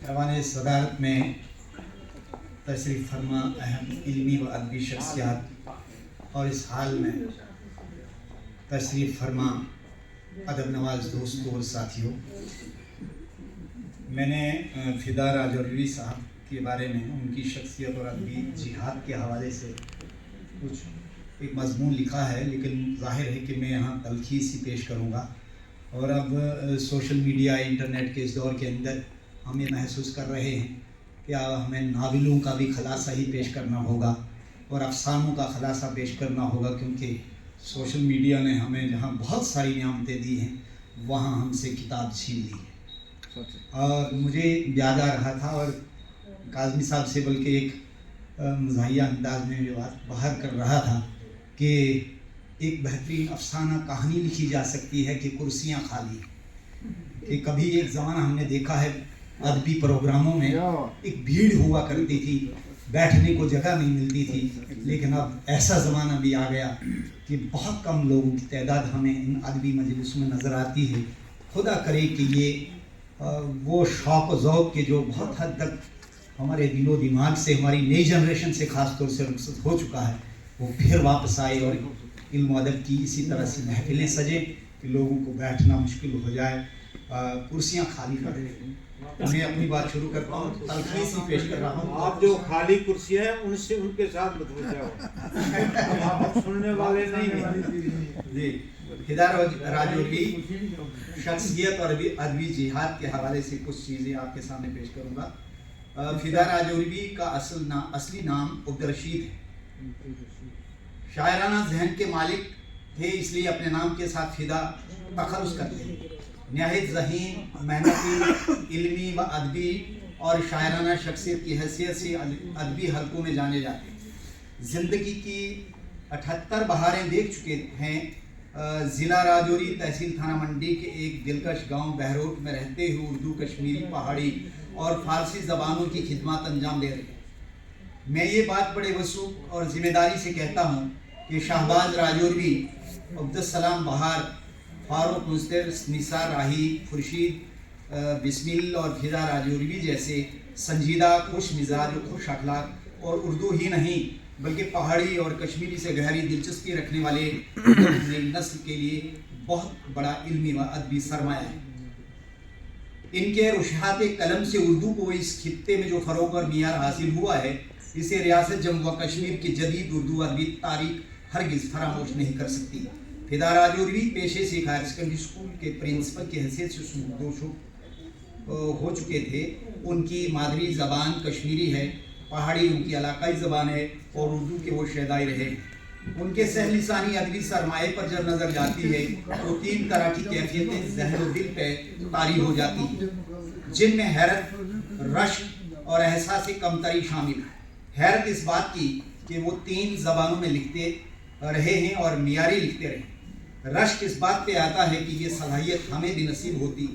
ऐवान सदारत में तशरीफ़ फरमा अहम इल्मी व अदबी शख्सियात और इस हाल में तशरीफ़ फरमा अदब नवाज दोस्तों और साथियों, मैंने फ़िदा राजौरी साहब के बारे में उनकी शख्सियत और अदबी जिहाद के हवाले से कुछ एक मज़मून लिखा है, लेकिन ज़ाहिर है कि मैं यहाँ तलखीस ही पेश करूँगा। और अब सोशल मीडिया इंटरनेट के इस दौर के अंदर हम ये महसूस कर रहे हैं कि हमें नावलों का भी खलासा ही पेश करना होगा और अफसानों का खलासा पेश करना होगा, क्योंकि सोशल मीडिया ने हमें जहाँ बहुत सारी नियामतें दी हैं वहाँ हमसे किताब छीन ली है। और मुझे याद आ रहा था और काज़मी साहब से बल्कि एक मज़ाहिया अंदाज में ये बात बाहर कर रहा था कि एक बेहतरीन अफसाना कहानी लिखी जा सकती है कि कुर्सियाँ खाली, कि कभी एक ज़माना हमने देखा है अदबी प्रोग्रामों में एक भीड़ हुआ करती थी, बैठने को जगह नहीं मिलती थी, लेकिन अब ऐसा ज़माना भी आ गया कि बहुत कम लोगों की तादाद हमें इन अदबी मजलिस में नज़र आती है। खुदा करे कि ये वो शौक़ ज़ौक़ के जो बहुत हद तक हमारे दिलो दिमाग से, हमारी नई जनरेशन से ख़ास तौर से रुखसत हो चुका है, वो फिर वापस आए और इल्म अदब की इसी तरह से महफिलें सजें कि लोगों को बैठना मुश्किल हो जाए, कुर्सियाँ खाली कर दें। मैं अपनी बात शुरू करता हूँ, तलखीस ही पेश कर रहा हूँ। आप जो खाली कुर्सियाँ हैं उनसे उनके साथ मत हो जाओ, आप सुनने वाले नहीं हैं। जी, फ़िदा राजौरी शख्सियत और अदबी जिहाद के हवाले से कुछ चीज़ें आपके सामने पेश करूँगा। फ़िदा राजौरी का असली नाम अब्दुर्रशीद है। शायराना जहन के मालिक थे, इसलिए अपने नाम के साथ फ़िदा तखल्लुस करते हैं। निहायत ज़हीन, मेहनती, इल्मी व अदबी और शायराना शख्सियत की हैसियत से अदबी हलकों में जाने जाते हैं। ज़िंदगी की 78 बहारें देख चुके हैं। ज़िला राजौरी, तहसील थाना मंडी के एक दिलकश गांव बहरोट में रहते हुए उर्दू, कश्मीरी, पहाड़ी और फ़ारसी ज़बानों की खिदमत अंजाम दे रहे हैं। मैं ये बात बड़े वसूख और ज़िम्मेदारी से कहता हूँ कि शाहबाज राजौरी, अब्दुस्सलाम बहार, फारूक मुस्तिर, निसार राही, खुर्शीद बिस्मिल और फ़िदा राजौरी जैसे संजीदा, खुश मिजाज, खुश अखलाक और उर्दू ही नहीं बल्कि पहाड़ी और कश्मीरी से गहरी दिलचस्पी रखने वाले नई नस्ल के लिए बहुत बड़ा इल्मी व अदबी सरमाया है। इनके रुशहात कलम से उर्दू को इस खित्ते में जो फ़रोग़ और मियार हासिल हुआ है, इसे रियासत जम्मू व कश्मीर की जदीद उर्दू अदबी तारीख हरगिज़ फरामोश नहीं कर सकती। फ़िदा राजौरी पेशे से हायर सेकेंडरी स्कूल के प्रिंसिपल की हैसियत से सुबुह हो चुके थे। उनकी मादरी ज़बान कश्मीरी है, पहाड़ी उनकी इलाकाई ज़बान है और उर्दू के वो शहदाई रहे। उनके सहलिसानी अदबी सरमाए पर जब नज़र जाती है तो 3 तरह की कैफियतें ज़हन व दिल पे तारी हो जाती हैं, जिनमें हैरत, रश्क और एहसास कमतरी शामिल है। हैरत इस बात की कि वो 3 ज़बानों में लिखते रहे हैं और मियारी लिखते रहे। रश्क इस बात पे आता है कि ये सलाहियत हमें भी नसीब होती।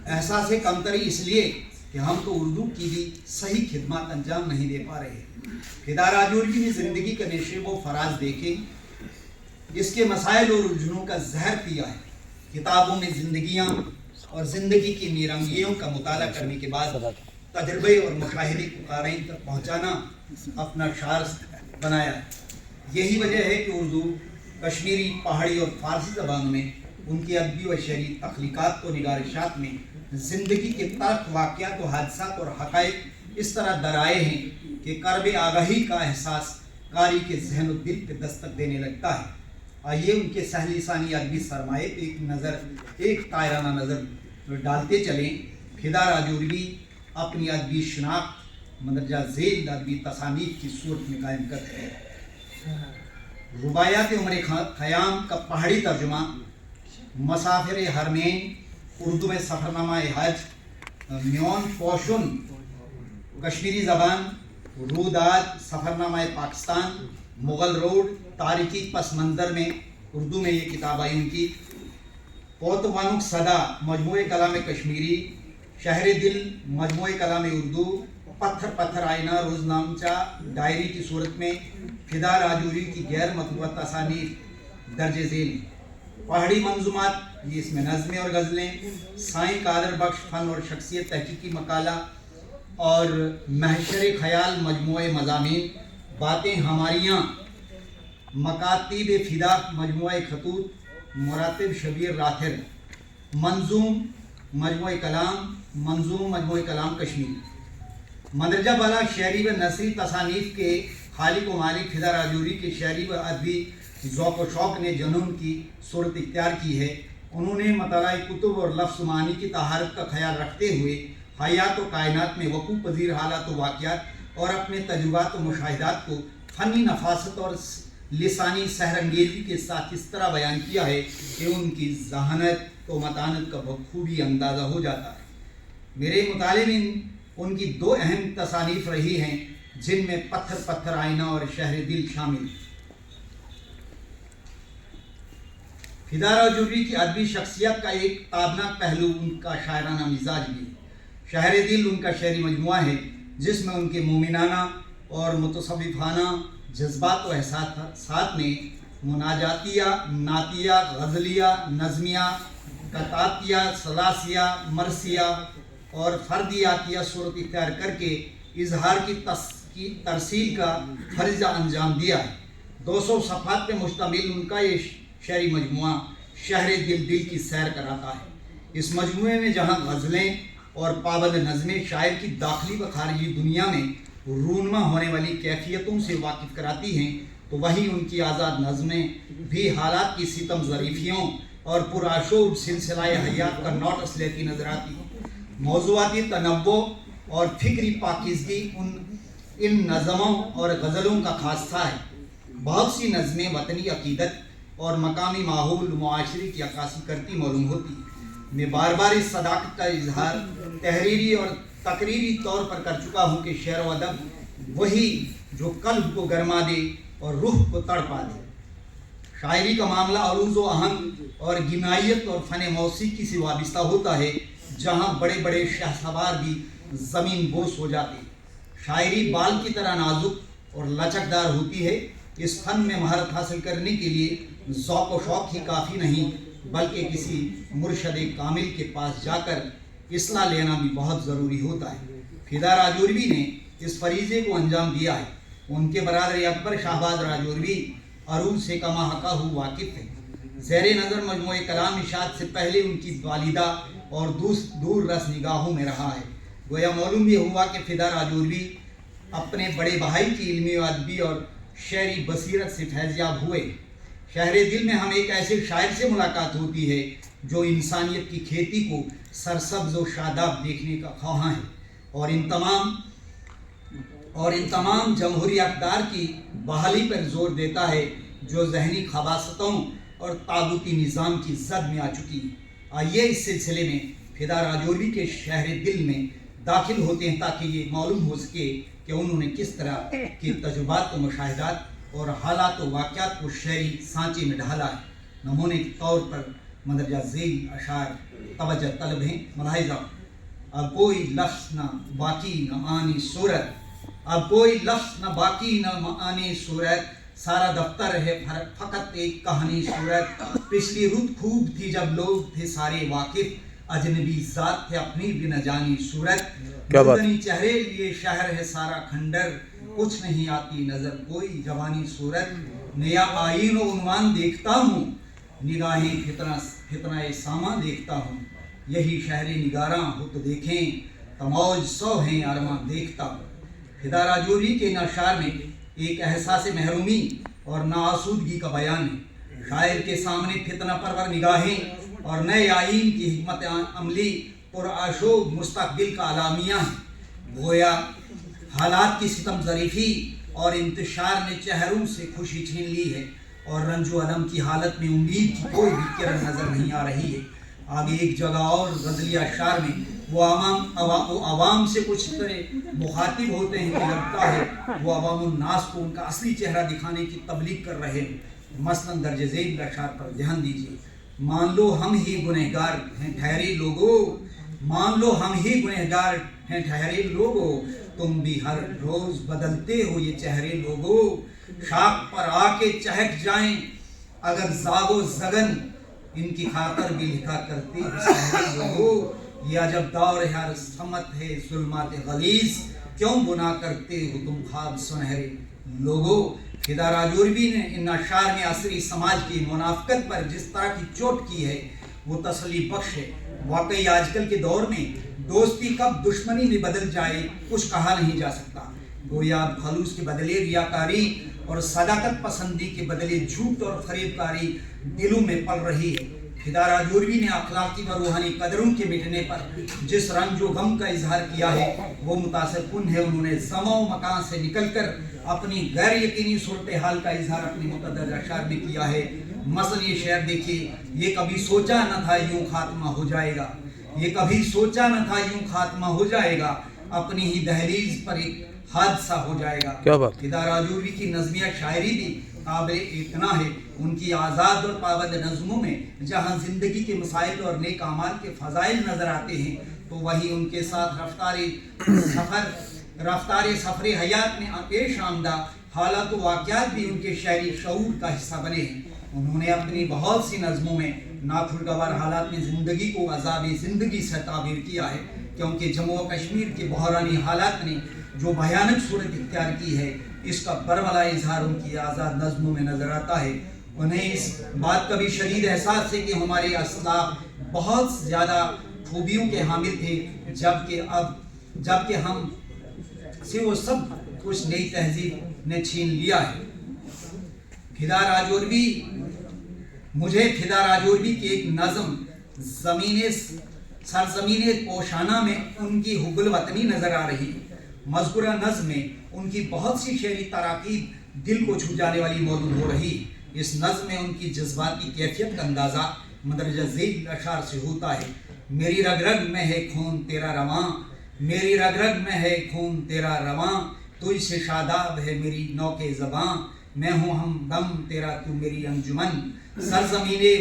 एहसास कमतरी इसलिए कि हम तो उर्दू की भी सही खिदमत अंजाम नहीं दे पा रहे। फ़िदा राजौरी ने ज़िंदगी के नशेब व फराज देखे, इसके मसाइल और उलझनों का जहर पिया है। किताबों में ज़िंदगियाँ और ज़िंदगी की नीरंगियों का मुताला करने के बाद तजर्बे और मुशाहिदे को क़ारीन तक पहुँचाना अपना शार्स बनाया। यही वजह है कि उर्दू, कश्मीरी, पहाड़ी और फ़ारसी ज़बानों में उनकी अदबी व शहरी तख्लीक़ात व निगारिशात में ज़िंदगी के तल्ख़ वाक़यात व हादसात और हक़ाइक़ इस तरह दराए हैं कि कर्ब आगाही का एहसास कारी के ज़हन व दिल पर दस्तक देने लगता है। आइए उनके सहलिसानी अदबी सरमाए पे एक तायराना नज़र डालते चलें। फ़िदा राजौरी अपनी अदबी शनाख्त मंदरजा झेल अदबी तसानीफ़ की सूरत में कायम करते हैं। रुबायात उमर ख़याम का पहाड़ी तर्जुमा, मसाफिर हरमैन उर्दू में सफ़रनामा हज, म्योन पोशुन कश्मीरी ज़बान, रूदाद सफ़रनामा पाकिस्तान, मुग़ल रोड, तारीख़ी पस मंज़र में उर्दू में ये किताब आई उनकी। पोतवानुक सदा मजमूए कलाम कश्मीरी, शहर दिल मजमूए कलाम उर्दू, पत्थर पत्थर आईना रोज़नामचा डायरी की सूरत में फ़िदा राजौरी की गैर मतबूआ तसानीफ़ दर्ज झेल। पहाड़ी मंजूमात, ये इसमें नज़में और गज़लें, साईं कादर बख्श फन और शख्सियत तहकीकी मकाला और महशर ख़याल मजमूए मज़ामीन, बातें हमारियाँ, मकातीब फ़िदा मजमूए खतूत, मुरातिब शबीर राथिर, मंजूम मजमूए कलाम, मंजूम मजमूए कलाम कश्मीर। मंदरजा बाला शहरी व नसरी तसानीफ़ के खालिक व मालिक फिदा राजौरी के शहरी व अदबी ज़ौक़ व शौक़ ने जनून की सूरत इख्तियार की है। उन्होंने मतलाए कुतुब और लफ्ज़ मानी की तहारत का ख्याल रखते हुए हयात व कायनात में वक़ूफ़ पज़ीर हालात व वाक़यात और अपने तजुर्बात व मुशाहिदात को फ़नी नफासत और लिसानी सहरंगेज़ी के साथ इस तरह बयान किया है कि उनकी ज़हानत व मतानत का बखूबी अंदाज़ा हो जाता है। मेरे मुताले में उनकी दो अहम तसानीफ़ रही हैं, जिनमें पत्थर पत्थर आईना और शहर दिल शामिल। फिदा राजौरी की अदबी शख्सियत का एक ताबनाक पहलू उनका शायराना मिजाज भी है। शहर दिल उनका शहरी मजमुआ है, जिसमें उनके मोमिनाना और मुतसव्विफ़ाना जज्बात व एहसासात में मुनाजातिया, नातिया, गज़लिया, नज़मिया, कतातिया, सलासिया, मरसिया और फ़र्दियातिया सूरत इख्तियार करके इजहार की तरसील का फर्जा अंजाम दिया है। 200 सफ़हात पे मुश्तमिल उनका ये शहरी मजमुआ शहर दिल दिल की सैर कराता है। इस मजमुए में जहाँ गज़लें और पाबंद नज़में शायर की दाखिली व खारजी दुनिया में रूनमा होने वाली कैफियतों से वाकिफ़ कराती हैं, तो वहीं उनकी आज़ाद नज़में भी हालात की सितम ज़रीफ़ियों और पुराशोब सिलसिलाए हयात का नोटिस लेती नज़र आती है। मौज़ूआती तनव्वुअ और फ़िक्री पाकीज़गी इन नज़मों और गज़लों का खासा है। बहुत सी नज़में वतनी अक़ीदत और मकामी माहौल मुआशरे की अक्कासी करती मालूम होती है। मैं बार बार इस सदाकत का इजहार तहरीरी और तकरीरी तौर पर कर चुका हूँ कि शेर व अदब वही जो कल्ब को गरमा दे और रूह को तड़पा दे। शायरी का मामला अरूज़ व आहंग और गिनायत और फ़न मौसीकी से वाबस्ता होता है, जहाँ बड़े बड़े शहसवार भी ज़मीन बोस हो जाते। शायरी बाल की तरह नाजुक और लचकदार होती है। इस फन में महारत हासिल करने के लिए ज़ौक़ व शौक़ ही काफ़ी नहीं, बल्कि किसी मुर्शद कामिल के पास जाकर इस्लाह लेना भी बहुत ज़रूरी होता है। फिदा राजौरी ने इस फरीज़े को अंजाम दिया है। उनके बरादर अकबर शाहबाज राजौरी अरूज से कमा हक़ाहू वाकिफ़ है। ज़ेर नज़र मजमूए कलाम इशात से पहले उनकी वालिदा और दूर रस निगाहों में रहा है। गोया मालूम ये हुआ कि फिदा राजौरी अपने बड़े भाई की इल्मी व अदबी और शहरी बसीरत से फैज़याब हुए। शहर दिल में हम एक ऐसे शायर से मुलाकात होती है जो इंसानियत की खेती को सरसब्ज़ व शादाब देखने का ख्वाहां है और इन तमाम जमहूरी अक़दार की बहाली पर जोर देता है, जो जहनी खबासतों और ताबूती निज़ाम की जद में आ चुकी है। आइए इस सिलसिले में फिदा राजौरी के शहर दिल में दाखिल होते हैं, ताकि ये मालूम हो सके कि उन्होंने किस तरह के तजुर्बात व मुशाहिदात और हालात व वाक़यात को शहरी सांचे में ढाला है। नमूने के तौर पर मंदरजा ज़ेल अशार तवज्जो तलब हैं। मलाहिज़ा, अब कोई लफ्ज़ न बाकी न आनी सूरत, अब कोई लफ्ज़ न बाकी न आनी सूरत, सारा दफ्तर है फ़कत एक कहानी सूरत। पिछली रुत खूब थी जब लोग थे सारे वाकिफ़, अजनबी ज़ात थे अपनी भी न जानी सूरत। बदनी चेहरे लिए शहर है सारा खंडर, कुछ नहीं आती नज़र कोई जवानी सूरत। नया आईन व उन्वान देखता हूँ, निगाहें फितना सामा देखता हूँ। यही शहरी निगारां हो तो देखें, तमौज सौ हैं अरमा देखता हूँ। फिदा राजौरी के नशार में एक एहसास महरूमी और नाआसूदगी का बयान है। शायर के सामने फितना परवर निगाहें और नए आईन की हिकमत अमली पुरआशोब मुस्तकबिल का अलामिया है। गोया हालात की सितम ज़रीफ़ी और इंतशार ने चेहरों से खुशी छीन ली है और रंजो अलम की हालत में उम्मीद की कोई भी किरण नज़र नहीं आ रही है। आगे एक जगह और गज़लिया अशार में वो आवाम से कुछ तरह मुखातिब होते हैं कि लगता है वो अवामुन्नास को उनका असली चेहरा दिखाने की तबलीग कर रहे हैं। मसलन दर्ज ज़ेल अशार पर ध्यान दीजिए। मान लो हम ही गुनहगार हैं ठहरे लोगों, मान लो हम ही गुनहगार हैं ठहरे लोगों, तुम भी हर रोज़ बदलते हो ये चेहरे लोगों। शाख पर आके चहक जाएं अगर जागो जगन, इनकी खातर भी लिखा करते हो सहरी लोगो, ये अजब दौर है हर समत है जुल्मात गलीज, क्यों बुना करते हो तुम ख्वाब सुनहरे लोगो। फिदा राजौरवी ने इन अशार में असरी समाज की मुनाफिकत पर जिस तरह की चोट की है वो तसल्ली बख्श है। वाकई आजकल के दौर में दोस्ती कब दुश्मनी में बदल जाए कुछ कहा नहीं जा सकता। गोया अब खलूस के बदले रियाकारी और सदाकत पसंदी के बदले झूठ और फरेबकारी दिलों में पल रही है। फिदा राजौरवी ने अखलाकी व रूहानी कदरों के मिटने पर जिस रंज व गम का इजहार किया है वो मुतासिरकुन है। उन्होंने ज़मा व मकान से निकलकर अपनी गैर यकीनी सूरत हाल का इजहार अपने मुतअद्दिद अशार में किया है। मसलन ये शेर देखिए, ये कभी सोचा न था यूं खात्मा हो जाएगा, ये कभी सोचा न था यूं खात्मा हो जाएगा, अपनी ही दहलीज पर एक हादसा हो जाएगा। क्या बात। फिदा राजौरवी की नज़मिया शायरी भी काबिल इतना है। उनकी आज़ाद और पाबंद नज़मों में जहाँ ज़िंदगी के मसाइल और नेक अमाल के फ़ज़ाइल नज़र आते हैं तो वहीं उनके साथ रफ्तार सफ़र हयात में पेश आमदा हालात व वाक़यात भी उनके शहरी शऊर का हिस्सा बने हैं। उन्होंने अपनी बहुत सी नज़मों में नाखुशगवार हालात में ज़िंदगी को अज़ाब ज़िंदगी से ताबीर किया है, क्योंकि जम्मू व कश्मीर के बहरानी हालात ने जो भयानक सूरत इख्तियार की है इसका बरमला इजहार उनकी आज़ाद नज़मों में नज़र आता है। उन्हें इस बात का भी शदीद एहसास है कि हमारे असलाफ बहुत ज़्यादा खूबियों के हामिल थे, जबकि हम से वो सब कुछ नई तहजीब ने छीन लिया है। मुझे फिदा राजौरवी की एक नज़म सरज़मीने पोशाना में उनकी हुब्बुल वतनी नज़र आ रही है। मज़कूरा नज़्म में उनकी बहुत सी शेरी तराकीब दिल को छू जाने वाली मौजूद हो रही। इस नज़्म में उनकी जज्बाती कैफियत का अंदाज़ा मदरजा ज़ेल अशार से होता है। मेरी रग रग में है खून तेरा रवां, मेरी रग रग में है खून तेरा रवां, तुझसे शादाब है मेरी नौके ज़बां, मैं हूँ हमदम तेरा तू मेरी अंजुमन। सरज़मीने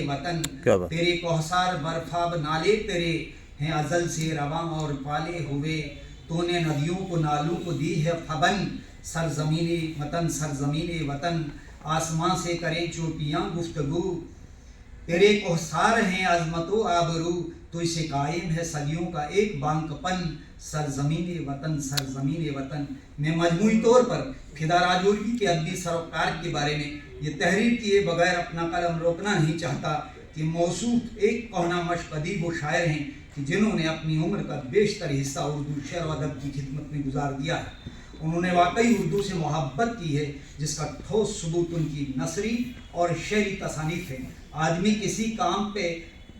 वतन तेरे कोहसार बर्फाब नाले तेरे हैं अज़ल से रवां और पाले हुए, तूने नदियों को नालों को दी है फबन। सरज़मीने वतन आसमां से करें चोटियाँ गुफ्तगू, तेरे कोहसार हैं अज़मतो आबरू, तुझसे कायम है सदियों का एक बांकपन। सरज़मीने वतन मैं मजमूई तौर पर फिदा राजौरवी के अदबी सरोकार के बारे में ये तहरीर किए बगैर अपना कलम रोकना नहीं चाहता कि मौसूफ एक कहना मश्क अदीब व शायर हैं कि जिन्होंने अपनी उम्र का बेशतर हिस्सा उर्दू शेर व अदब की खिदमत में गुजार दिया है। उन्होंने वाकई उर्दू से मोहब्बत की है जिसका ठोस सबूत उनकी नसरी और शेरी तसानीफ है। आदमी किसी काम पे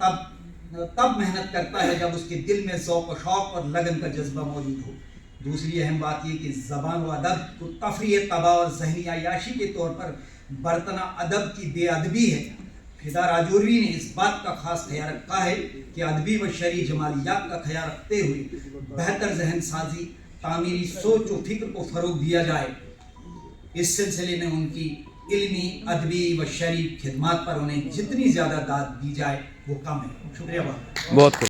तब मेहनत करता है जब उसके दिल में ज़ौक़ व शौक़ और लगन का जज्बा मौजूद हो। दूसरी अहम बात यह कि ज़बान व अदब को तफरीह तबा और ज़हनी अय्याशी के तौर पर बरतना अदब की बेअदबी है। फिदा राजौरवी ने इस बात का खास ख्याल रखा है कि अदबी व शरई जमालियात का ख्याल रखते हुए बेहतर जहन साजी तामीरी सोच व फिक्र को फ़रोग़ दिया जाए। इस सिलसिले में उनकी इल्मी अदबी व शरई खिदमात पर उन्हें जितनी ज़्यादा दाद दी जाए वो कम है। शुक्रिया। बहुत